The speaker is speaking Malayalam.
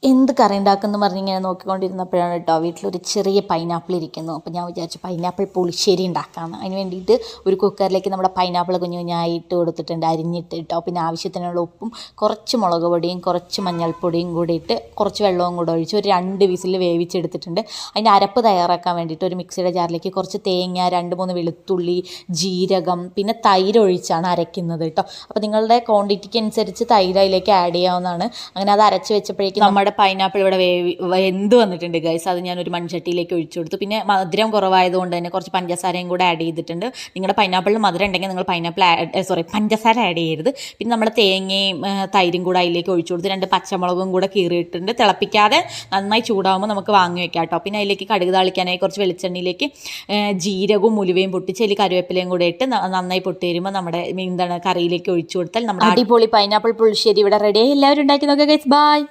എന്ത് കറി ഉണ്ടാക്കുമെന്ന് പറഞ്ഞ് ഇങ്ങനെ നോക്കിക്കൊണ്ടിരുന്നപ്പോഴാണ് കേട്ടോ വീട്ടിലൊരു ചെറിയ പൈനാപ്പിൾ ഇരിക്കുന്നു. അപ്പോൾ ഞാൻ വിചാരിച്ചു പൈനാപ്പിൾ പുളിശ്ശേരി ഉണ്ടാക്കാമെന്ന്. അതിന് വേണ്ടിയിട്ട് ഒരു കുക്കറിലേക്ക് നമ്മുടെ പൈനാപ്പിൾ കുഞ്ഞു കുഞ്ഞായിട്ട് കൊടുത്തിട്ടുണ്ട്, അരിഞ്ഞിട്ട് കേട്ടോ. പിന്നെ ആവശ്യത്തിനുള്ള ഉപ്പും കുറച്ച് മുളക് പൊടിയും കുറച്ച് മഞ്ഞൾപ്പൊടിയും കൂടി ഇട്ട് കുറച്ച് വെള്ളവും കൂടെ ഒഴിച്ച് ഒരു 2 വിസിൽ വേവിച്ചെടുത്തിട്ടുണ്ട്. അതിൻ്റെ അരപ്പ് തയ്യാറാക്കാൻ വേണ്ടിയിട്ട് ഒരു മിക്സിയുടെ ജാറിലേക്ക് കുറച്ച് തേങ്ങ, 2-3 വെളുത്തുള്ളി, ജീരകം, പിന്നെ തൈര് ഒഴിച്ചാണ് അരയ്ക്കുന്നത് കേട്ടോ. അപ്പോൾ നിങ്ങളുടെ ക്വാണ്ടിറ്റിക്ക് അനുസരിച്ച് തൈര് അതിലേക്ക് ആഡ് ചെയ്യാവുന്നതാണ്. അങ്ങനെ അത് അരച്ച് വെച്ചപ്പോഴേക്കും നമ്മുടെ പൈനാപ്പിൾ ഇവിടെ വെന്ത് വന്നിട്ടുണ്ട് ഗൈസ്. അത് ഞാനൊരു മൺചട്ടിയിലേക്ക് ഒഴിച്ചു കൊടുത്തു. പിന്നെ മധുരം കുറവായതുകൊണ്ട് തന്നെ കുറച്ച് പഞ്ചസാരയും കൂടെ ആഡ് ചെയ്തിട്ടുണ്ട്. നിങ്ങളുടെ പൈനാപ്പിളിൽ മധുരം ഉണ്ടെങ്കിൽ നിങ്ങൾ പഞ്ചസാര ആഡ് ചെയ്യരുത്. പിന്നെ നമ്മൾ തേങ്ങയും തൈരും കൂടെ അതിലേക്ക് ഒഴിച്ചു കൊടുത്ത് 2 പച്ചമുളകും കൂടെ കീറിയിട്ടുണ്ട്. തിളപ്പിക്കാതെ നന്നായി ചൂടാകുമ്പോൾ നമുക്ക് വാങ്ങി വെക്കാം കേട്ടോ. പിന്നെ അതിലേക്ക് കടുക് താളിക്കാനായി കുറച്ച് വെളിച്ചെണ്ണയിലേക്ക് ജീരകവും ഉലുവയും പൊട്ടിച്ച് അതിൽ കറിവേപ്പിലയും കൂടെ ഇട്ട് നന്നായി പൊട്ടി വരുമ്പോൾ നമ്മുടെ കറിയിലേക്ക് ഒഴിച്ചു കൊടുത്താൽ നമ്മുടെ അടിപൊളി പൈനാപ്പിൾ പുളിശ്ശേരി ഇവിടെ റെഡി. എല്ലാവരും ഉണ്ടാക്കി നോക്കുക ഗൈസ്. ബൈ.